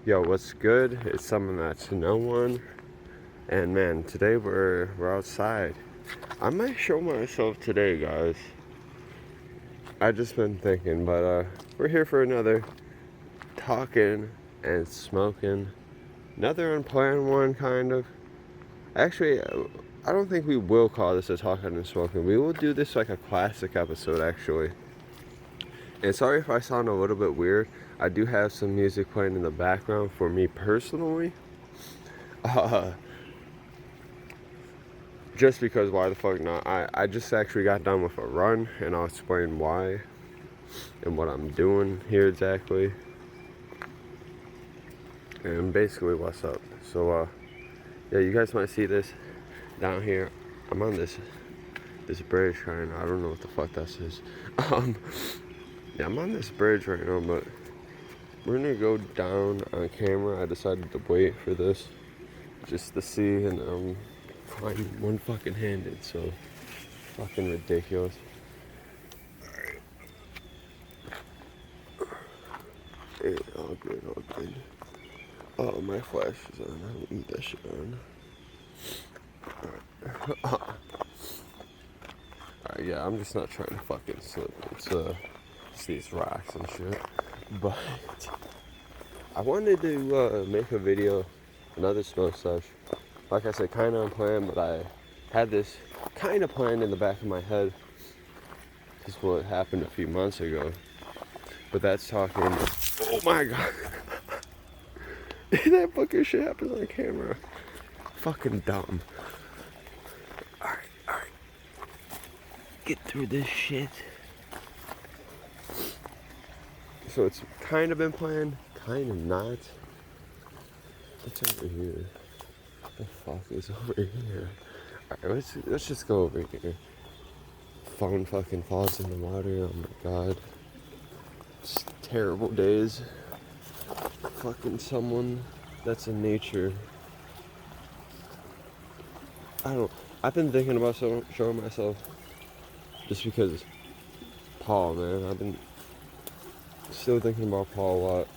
Yo, what's good? It's someone that's no one. And man, today we're outside. I might show myself today, guys. I just been thinking, but we're here for another talking and smoking. Another unplanned one, kind of. Actually, I don't think we will call this a talking and smoking. We will do this like a classic episode, actually. And sorry if I sound a little bit weird. I do have some music playing in the background for me personally. Just because, why the fuck not? I just actually got done with a run, and I'll explain why and what I'm doing here exactly. And basically what's up. So, yeah, you guys might see this down here. I'm on this bridge right now. I don't know what the fuck this is. Yeah, I'm on this bridge right now, but we're gonna go down on camera. I decided to wait for this just to see, and find one fucking handed, so fucking ridiculous. Hey, all good, all good. Oh, my flash is on. I don't need that shit on. Alright, yeah, I'm just not trying to fucking slip. It's these rocks and shit. But I wanted to make a video, another smoke sesh. Like I said, kind of unplanned, but I had this kind of planned in the back of my head. This is what happened a few months ago. But that's talking. Oh my god. That fucking shit happens on camera. Fucking dumb. Alright. Get through this shit. So it's kind of been planned, kind of not. What's over here? What the fuck is over here? Alright, let's just go over here. Phone fucking falls in the water. Oh my god. It's terrible days. Fucking someone that's in nature. I've been thinking about showing myself just because Paul, man. I've been still thinking about Paul a lot.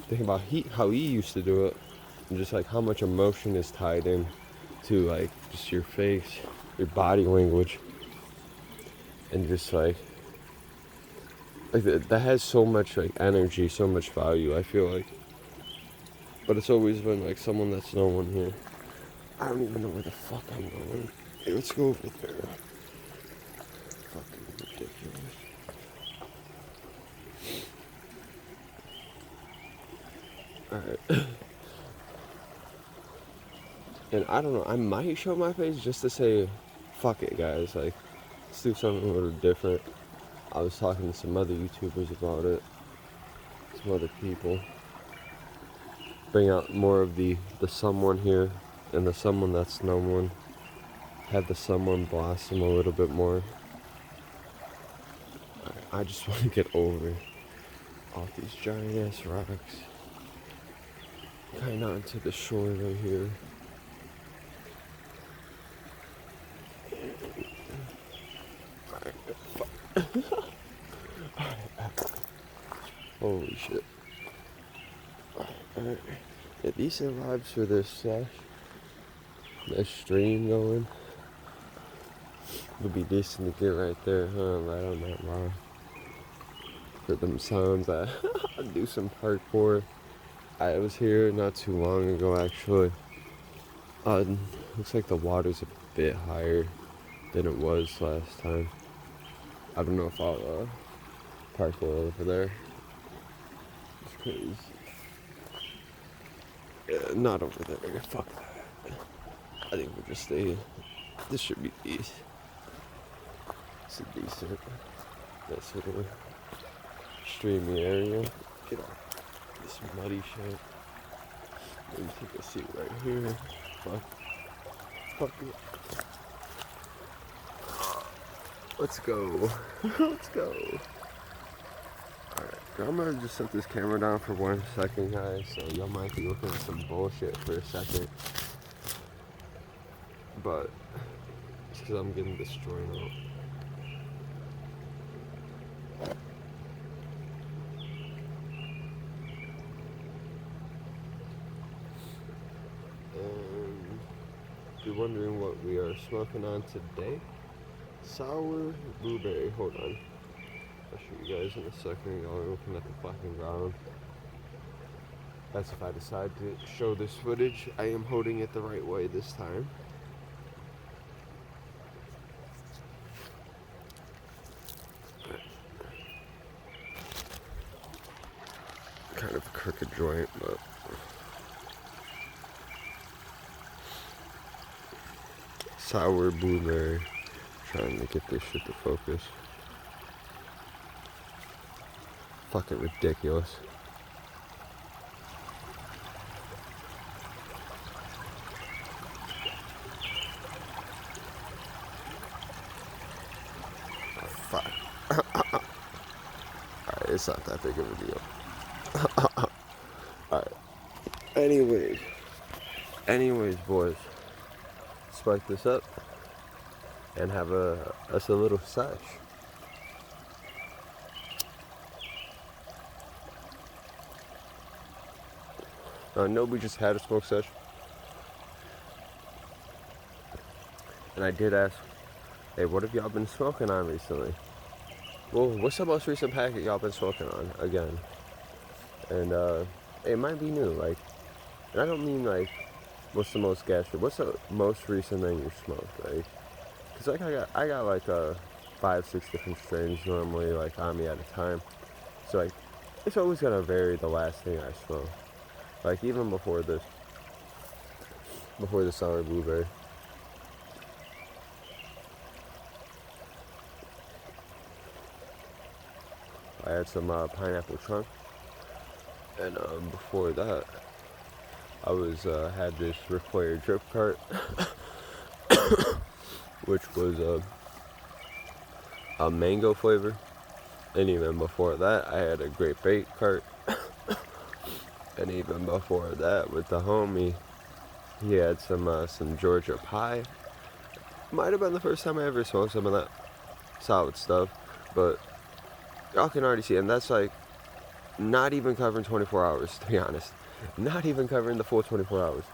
Thinking about how he used to do it, and just like how much emotion is tied in to like just your face, your body language, and just like that has so much like energy, so much value, I feel like. But it's always been like someone that's no one here. I don't even know where the fuck I'm going. Hey, let's go over there. Fucking ridiculous. Alright. And I don't know, I might show my face just to say, fuck it, guys. Like, let's do something a little different. I was talking to some other YouTubers about it. Some other people. Bring out more of the someone here and the someone that's no one. Have the someone blossom a little bit more. I just want to get over all these giant ass rocks. Kind of onto the shore right here. Holy shit. Alright. Yeah, decent vibes for this sesh. Nice stream going. Would be decent to get right there, huh? Right on that rock. For them sounds, I do some parkour. I was here not too long ago, actually. Looks like the water's a bit higher than it was last time. I don't know if I'll parkour over there. It's crazy. Yeah, not over there. Fuck that. I think we'll just stay. This should be decent. It's a decent. Nice little streamy area. Get off this muddy shit. Maybe take a seat right here. Fuck it. Let's go. Let's go. Alright, I'm gonna just set this camera down for 1 second, guys. So y'all might be looking at some bullshit for a second. But it's because I'm getting destroyed out. you're wondering what we are smoking on today, sour blueberry. Hold on. I'll show you guys in a second. Y'all are looking at the fucking ground. That's if I decide to show this footage. I am holding it the right way this time. Kind of a crooked joint, but sour blueberry. Trying to get this shit to focus. Fucking ridiculous. Oh, fuck. Alright, it's not that big of a deal. Alright. Anyways, boys. Spark this up and have us a little sesh. No, we just had a smoke sesh. And I did ask, hey, what have y'all been smoking on recently? Well, what's the most recent packet y'all been smoking on again? And it might be new, like, and I don't mean like, what's the most gastric? What's the most recent thing you smoked, right? Cause like I got like 5-6 different strains normally like on me at a time, so like it's always gonna vary the last thing I smoke. Like even before the sour blueberry. I had some pineapple chunk, and before that, I had this required drip cart, which was a mango flavor, and even before that, I had a grape bait cart, and even before that, with the homie, he had some Georgia pie. Might have been the first time I ever smoked some of that solid stuff, but y'all can already see, and that's like not even covering 24 hours, to be honest. Not even covering the full 24 hours.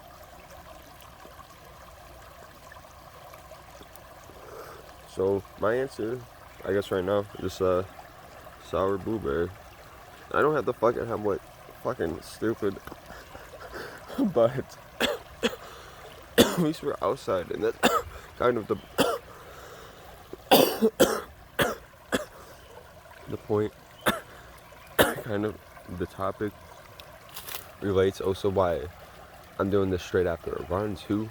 So my answer, I guess right now, is sour blueberry. I don't have to fucking have what fucking stupid, but at least we're outside, and that's kind of the point. Kind of the topic relates also why I'm doing this straight after a run too.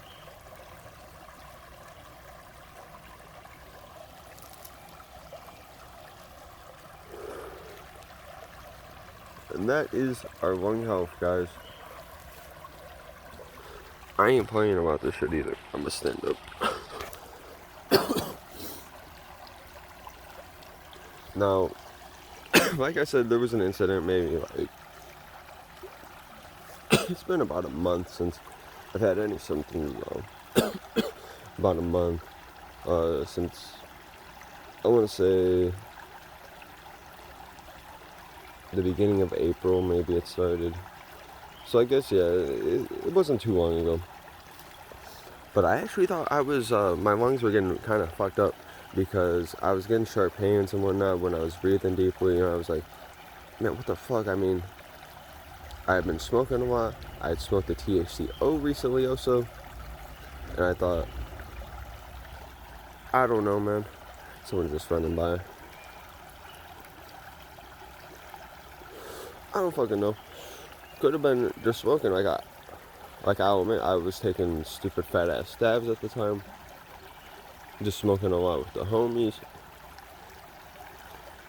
And that is our lung health, guys. I ain't playing about this shit either. I'm gonna stand up. Now, like I said, there was an incident maybe like it's been about a month since I've had any symptoms though. About a month since I want to say the beginning of April, maybe it started. So I guess yeah, it wasn't too long ago. But I actually thought I was my lungs were getting kind of fucked up because I was getting sharp pains and whatnot when I was breathing deeply. You know, I was like, man, what the fuck? I mean, I had been smoking a lot. I had smoked the THCO recently also. And I thought, I don't know, man. Someone just running by. I don't fucking know. Could have been just smoking. I'll admit, I was taking stupid fat ass stabs at the time. Just smoking a lot with the homies.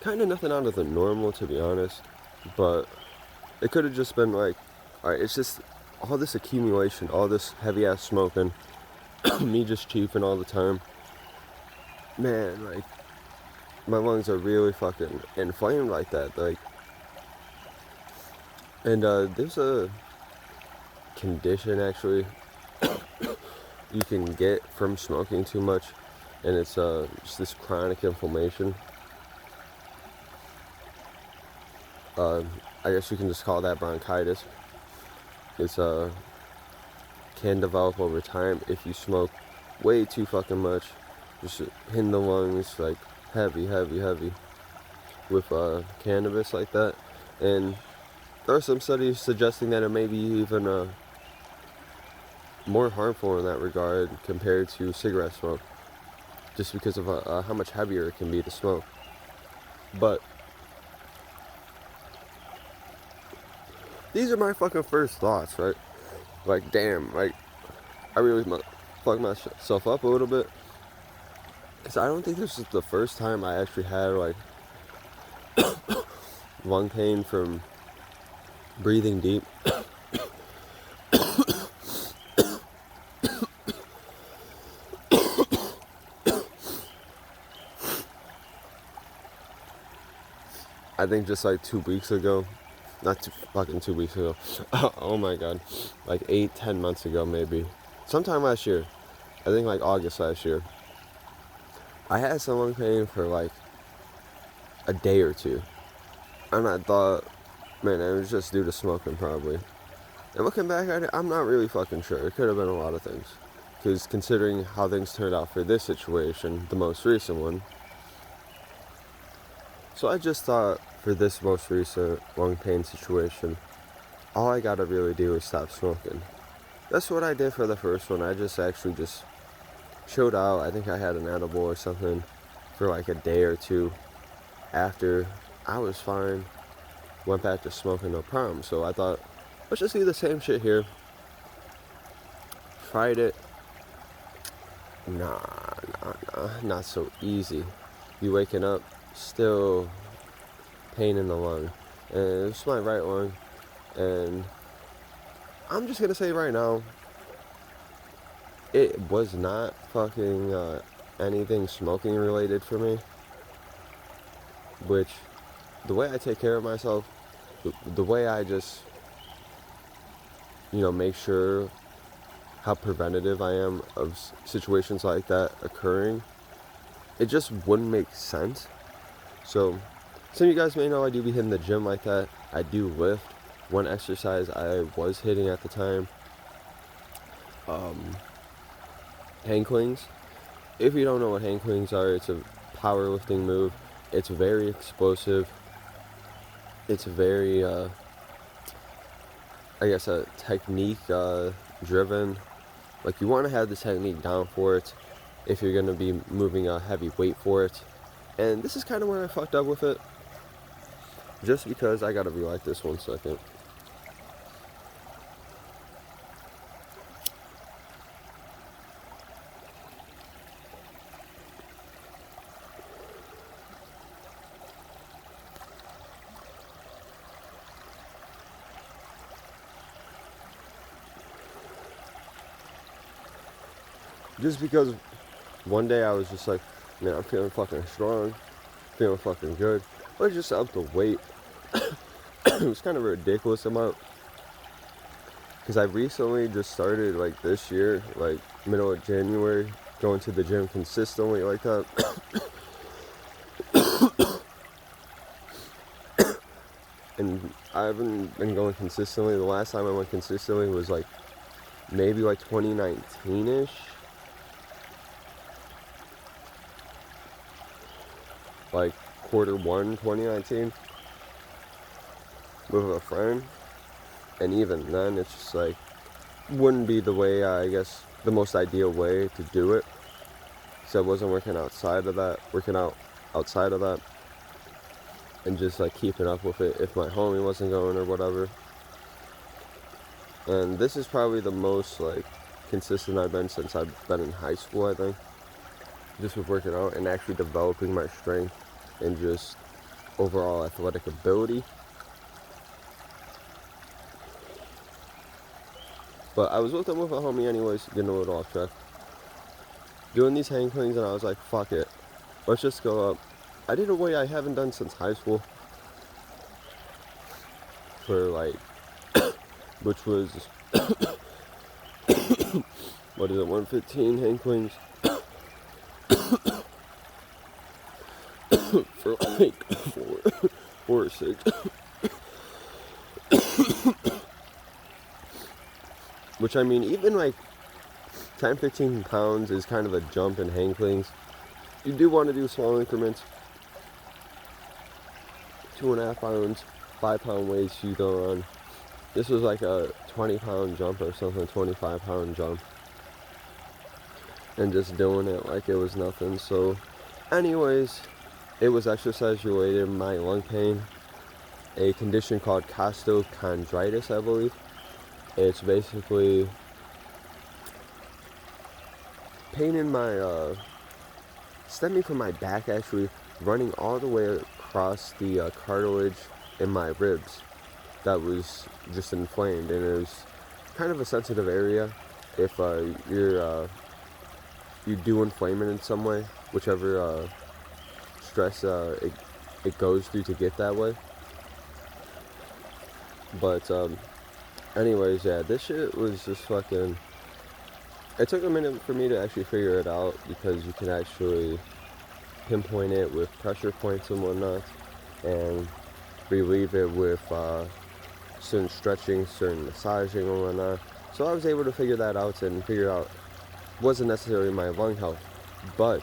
Kind of nothing out of the normal, to be honest. But it could have just been like, alright, it's just all this accumulation, all this heavy ass smoking, me just chiefing all the time. Man, like, my lungs are really fucking inflamed like that. Like, and there's a condition actually you can get from smoking too much, and it's just this chronic inflammation. I guess you can just call that bronchitis. It's can develop over time if you smoke way too fucking much. Just hitting the lungs like heavy with cannabis like that. And there are some studies suggesting that it may be even more harmful in that regard compared to cigarette smoke, just because of how much heavier it can be to smoke. But these are my fucking first thoughts, right? Like, damn, like, I really fucked myself up a little bit, because I don't think this is the first time I actually had, like, lung pain from breathing deep. I think just like 2 weeks ago, not fucking 2 weeks ago, oh my god, like 8-10 months ago maybe, sometime last year, I think like August last year, I had some lung pain for like a day or two, and I thought, man, it was just due to smoking probably. And looking back at it, I'm not really fucking sure. It could have been a lot of things, because considering how things turned out for this situation, the most recent one. So I just thought, for this most recent lung pain situation, all I gotta really do is stop smoking. That's what I did for the first one. I just chilled out. I think I had an edible or something for like a day or two. After, I was fine. Went back to smoking, no problem. So I thought, let's just do the same shit here. Tried it. Nah, not so easy. You waking up, still pain in the lung, and it's my right lung. And I'm just gonna say right now, it was not fucking anything smoking related for me, which, the way I take care of myself, the way I just, make sure how preventative I am of situations like that occurring, it just wouldn't make sense. So, some of you guys may know I do be hitting the gym like that. I do lift. One exercise I was hitting at the time, hang clings. If you don't know what hang clings are, it's a powerlifting move. It's very explosive. It's very, a technique driven. Like, you want to have the technique down for it if you're going to be moving a heavy weight for it. And this is kind of where I fucked up with it. Just because, I gotta relight this 1 second. Just because one day I was just like, man, I'm feeling fucking strong, feeling fucking good. Let's just up the weight. It was kind of a ridiculous amount, because I recently just started, like, this year, like middle of January, going to the gym consistently like that. And I haven't been going consistently. The last time I went consistently was like maybe like 2019-ish. Like Q1 2019 with a friend. And even then, it's just like, wouldn't be the way, I guess, the most ideal way to do it. So I wasn't working out outside of that. And just like keeping up with it if my homie wasn't going or whatever. And this is probably the most like consistent I've been since I've been in high school, I think. Just with working out and actually developing my strength and just overall athletic ability. But I was with a homie anyways, getting a little off track. Doing these hang cleans, and I was like, fuck it. Let's just go up. I did a weight I haven't done since high school. For like, which was, what is it, 115 hang cleans. For like 4 or 6. Which, I mean, even like 10-15 pounds is kind of a jump in hang cleans. You do want to do small increments. 2.5 pounds, 5 pound weights you go on. This was like a 20-pound jump or something, 25-pound jump. And just doing it like it was nothing. So anyways, it was exercise related, my lung pain, a condition called costochondritis, I believe. It's basically pain in my, stemming from my back actually, running all the way across the cartilage in my ribs that was just inflamed, and it was kind of a sensitive area if you do inflame it in some way, whichever stress it goes through to get that way. But anyways, yeah, this shit was just fucking, it took a minute for me to actually figure it out, because you can actually pinpoint it with pressure points and whatnot, and relieve it with certain stretching, certain massaging and whatnot. So I was able to figure that out and figure out wasn't necessarily my lung health, but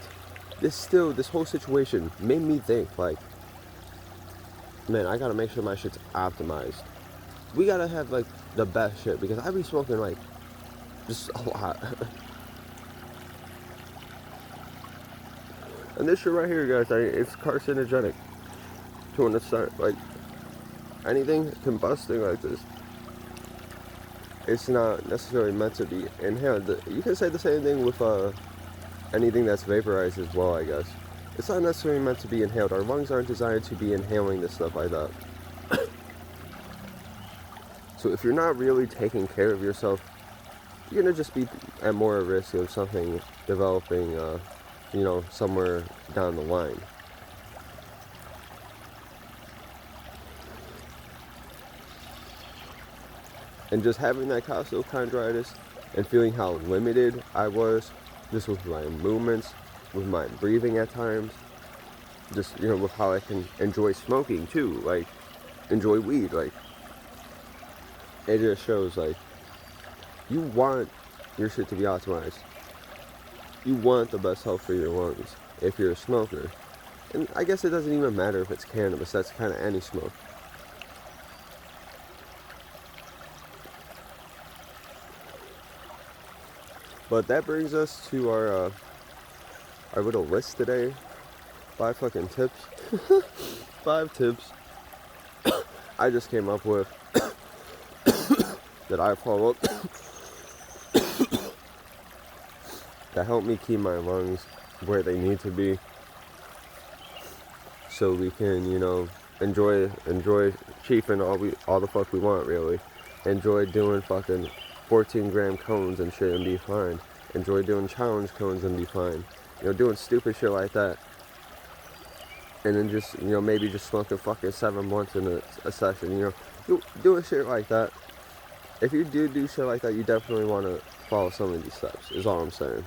this whole situation made me think, like, man, I gotta make sure my shit's optimized. We gotta have like the best shit, because I be smoking like just a lot. And this shit right here, guys, it's carcinogenic to an extent. Like, anything combusting like this, it's not necessarily meant to be inhaled. You can say the same thing with anything that's vaporized as well, I guess. It's not necessarily meant to be inhaled. Our lungs aren't designed to be inhaling this stuff like that. So if you're not really taking care of yourself, you're gonna just be at more risk of something developing, you know, somewhere down the line. And just having that costochondritis and feeling how limited I was, just with my movements, with my breathing at times, just, you know, with how I can enjoy smoking too, like, enjoy weed, like, it just shows, like, you want your shit to be optimized. You want the best health for your lungs if you're a smoker. And I guess it doesn't even matter if it's cannabis, that's kind of any smoke. But that brings us to our little list today. 5 fucking tips. 5 tips I just came up with that I follow that help me keep my lungs where they need to be, so we can, you know, enjoy chiefing all the fuck we want, really. Enjoy doing fucking 14-gram cones and shit and be fine. Enjoy doing challenge cones and be fine. You know, doing stupid shit like that. And then just, you know, maybe just smoking fucking 7 blunts in a session, you know. Doing shit like that. If you do shit like that, you definitely want to follow some of these steps, is all I'm saying.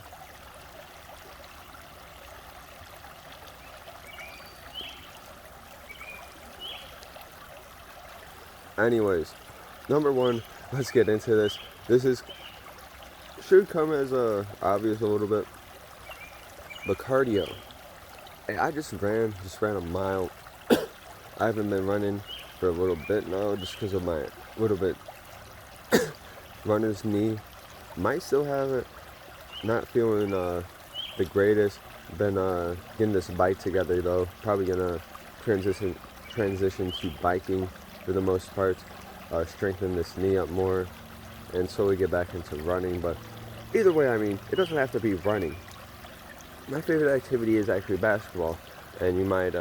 Anyways, number 1, let's get into this. This should come as obvious a little bit, but cardio. Hey, I just ran a mile. I haven't been running for a little bit now, just because of my little bit runner's knee. Might still have it. Not feeling the greatest. Been getting this bike together though. Probably gonna transition to biking for the most part. Strengthen this knee up more, and slowly get back into running. But either way, I mean, it doesn't have to be running. My favorite activity is actually basketball, and you might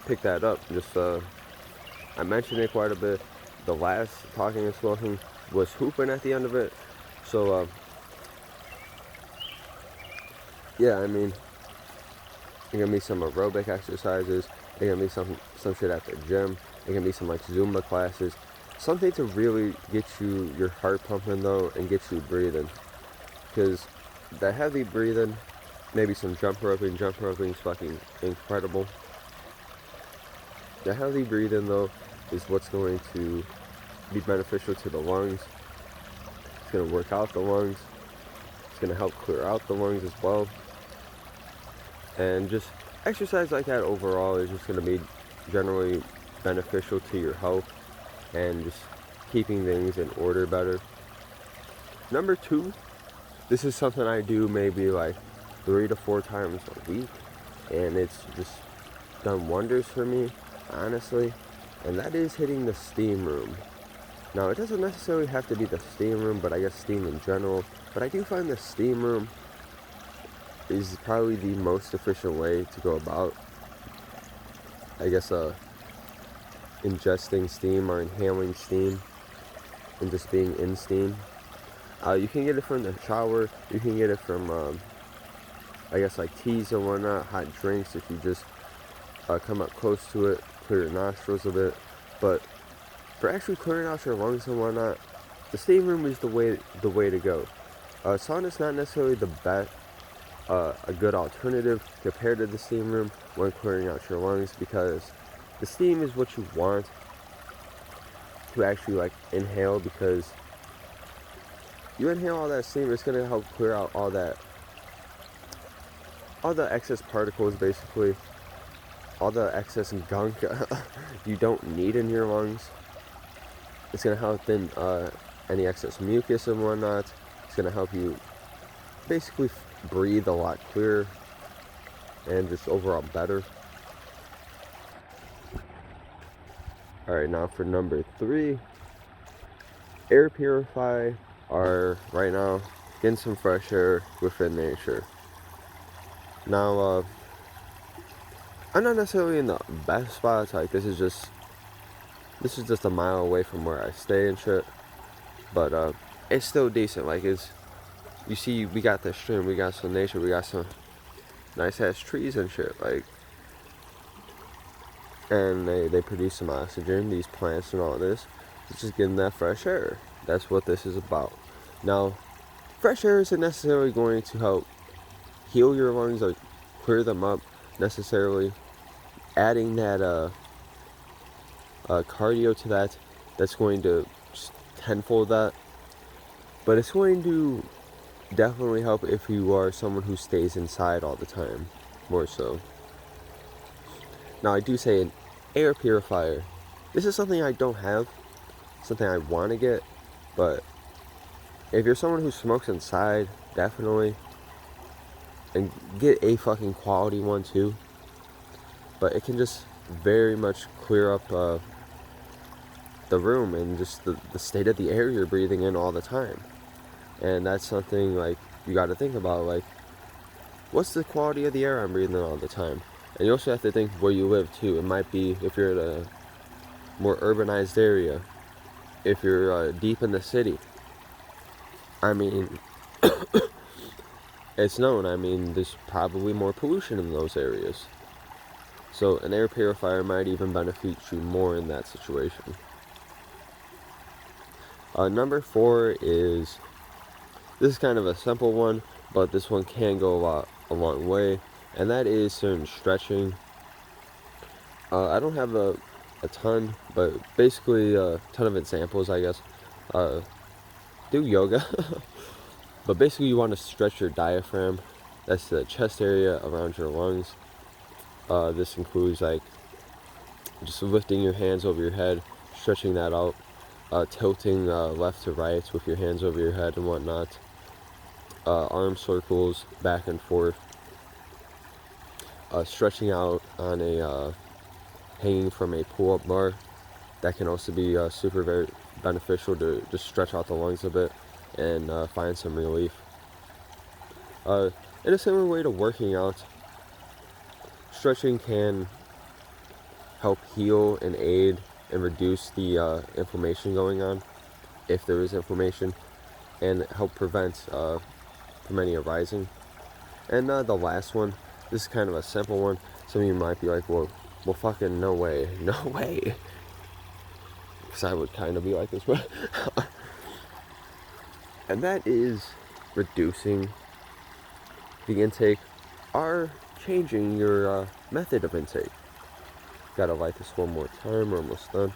pick that up. Just I mentioned it quite a bit. The last Talking and Smoking was hooping at the end of it. So yeah, I mean, there's gonna be some aerobic exercises. There's gonna be some shit at the gym. There's gonna be some like Zumba classes. Something to really get your heart pumping though, and get you breathing. Because the heavy breathing, maybe some jump roping. Jump roping is fucking incredible. The heavy breathing though is what's going to be beneficial to the lungs. It's going to work out the lungs. It's going to help clear out the lungs as well. And just exercise like that overall is just going to be generally beneficial to your health and just keeping things in order better. Number 2, this is something I do maybe like 3 to 4 times a week, and it's just done wonders for me, honestly, and that is hitting the steam room. Now, it doesn't necessarily have to be the steam room, but I guess steam in general, but I do find the steam room is probably the most efficient way to go about, I guess, ingesting steam or inhaling steam and just being in steam. You can get it from the shower, you can get it from, I guess, like teas and whatnot, hot drinks if you just come up close to it, clear your nostrils a bit. But for actually clearing out your lungs and whatnot, the steam room is the way to go. Sauna's not necessarily the best, a good alternative compared to the steam room when clearing out your lungs, because the steam is what you want to actually like inhale, because you inhale all that steam, it's going to help clear out all the excess particles, basically all the excess gunk you don't need in your lungs. It's going to help thin any excess mucus and whatnot. It's going to help you basically breathe a lot clearer and just overall better. Alright, now for number 3, air purify are right now getting some fresh air within nature. Now, I'm not necessarily in the best spots. Like this is just a mile away from where I stay and shit, but it's still decent. Like you see, we got the stream, we got some nature, we got some nice ass trees and shit. Like, and they produce some oxygen. These plants and all this, it's just getting that fresh air. That's what this is about. Now, fresh air isn't necessarily going to help heal your lungs or clear them up necessarily. Adding that cardio to that's going to just tenfold that. But it's going to definitely help if you are someone who stays inside all the time, more so. Now, I do say an air purifier. This is something I don't have, something I want to get, but if you're someone who smokes inside, definitely, and get a fucking quality one too. But it can just very much clear up the room and just the state of the air you're breathing in all the time. And that's something like you got to think about, like, what's the quality of the air I'm breathing in all the time? And you also have to think where you live too. It might be if you're in a more urbanized area, if you're deep in the city. I mean, it's known, I mean, there's probably more pollution in those areas. So an air purifier might even benefit you more in that situation. Number 4 is, this is kind of a simple one, but this one can go a long way, and that is certain stretching. I don't have a ton, but basically a ton of examples, I guess. Do yoga, but basically you want to stretch your diaphragm. That's the chest area around your lungs. This includes like just lifting your hands over your head, stretching that out, tilting left to right with your hands over your head and whatnot, arm circles back and forth, stretching out on a hanging from a pull-up bar. That can also be super very beneficial to just stretch out the lungs a bit and find some relief. In a similar way to working out, stretching can help heal and aid and reduce the inflammation going on, if there is inflammation, and help prevent from any arising. And the last one, this is kind of a simple one. Some of you might be like, well fucking no way, no way. Because I would kind of be like this, but and that is reducing the intake or changing your method of intake. Gotta light this one more time, we're almost done.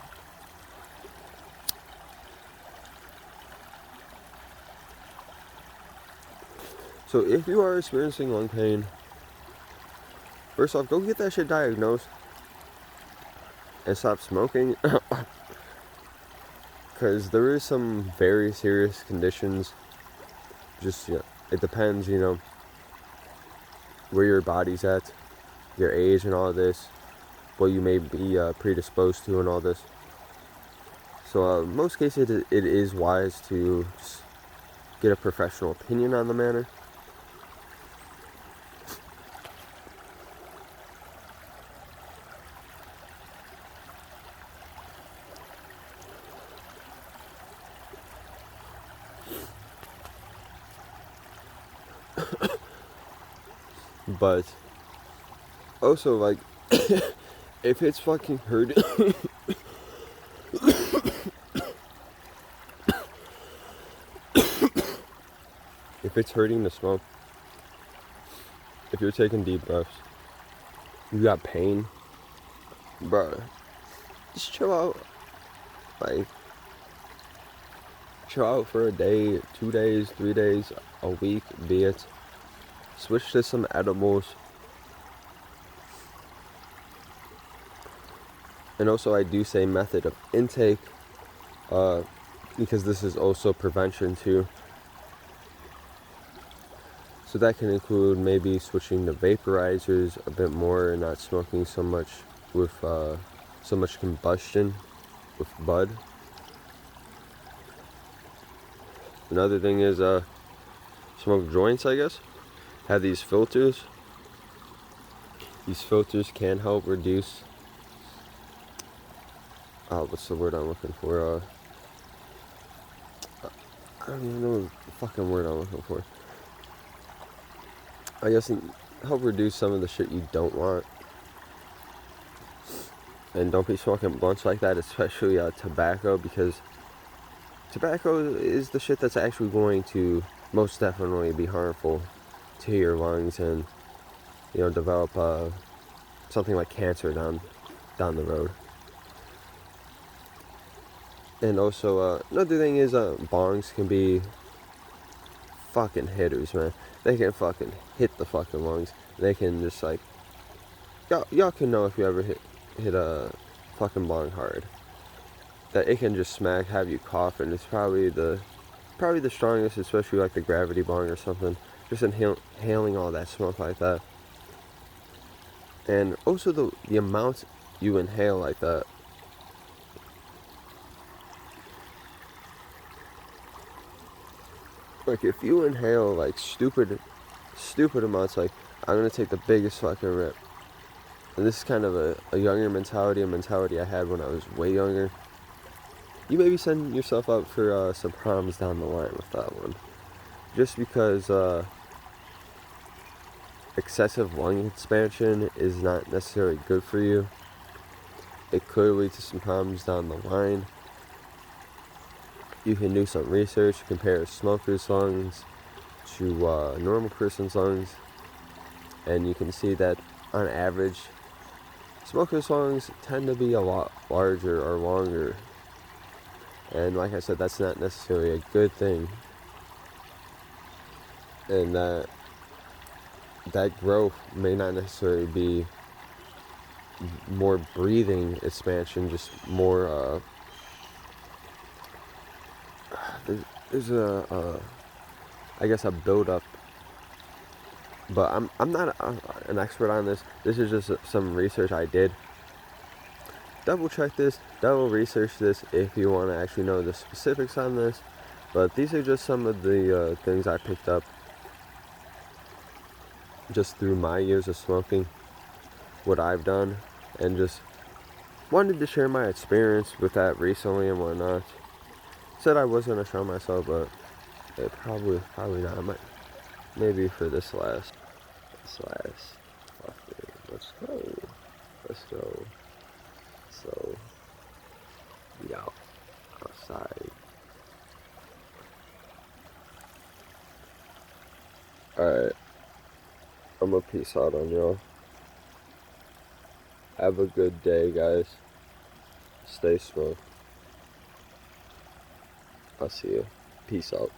So if you are experiencing lung pain, first off, go get that shit diagnosed and stop smoking. Because there is some very serious conditions. Just, it depends, where your body's at, your age and all this, what you may be predisposed to and all this. So most cases it is wise to just get a professional opinion on the matter. But also, like, if it's fucking hurting, if it's hurting to smoke, if you're taking deep breaths, you got pain, bruh, just chill out. Like, chill out for a day, 2 days, 3 days, a week, be it. Switch to some edibles. And also, I do say method of intake, because this is also prevention too. So that can include maybe switching to vaporizers a bit more and not smoking so much with so much combustion with bud. Another thing is smoke joints, I guess. Have these filters. These filters can help reduce what's the word I'm looking for? I don't even know the fucking word I'm looking for. I guess help reduce some of the shit you don't want. And don't be smoking blunts like that, especially tobacco, because tobacco is the shit that's actually going to most definitely be harmful to your lungs and, develop something like cancer down the road. And also, another thing is bongs can be fucking hitters, man. They can fucking hit the fucking lungs. They can just like, y'all can know if you ever hit a fucking bong hard, that it can just smack, have you cough, and it's probably the strongest, especially like the gravity bong or something. Just inhaling all that smoke like that. And also the amount you inhale like that. Like, if you inhale like stupid amounts, like, I'm gonna take the biggest fucking rip. And this is kind of a younger mentality, a mentality I had when I was way younger. You may be setting yourself up for some problems down the line with that one. Just because excessive lung expansion is not necessarily good for you. It could lead to some problems down the line. You can do some research, compare smokers' lungs to normal person's lungs, and you can see that on average, smokers' lungs tend to be a lot larger or longer. And like I said, that's not necessarily a good thing. And that growth may not necessarily be more breathing expansion, just more there's I guess a build-up, but I'm not an expert on this. This is just some research I did. Double check this, double research this if you want to actually know the specifics on this. But these are just some of the things I picked up just through my years of smoking, what I've done, and just wanted to share my experience with that recently and whatnot. Said I was gonna show myself, but it probably not. I might, maybe for this last. Fuck it. Let's go. So, be outside. Alright. I'm gonna peace out on y'all. Have a good day, guys. Stay smooth. I'll see you. Peace out.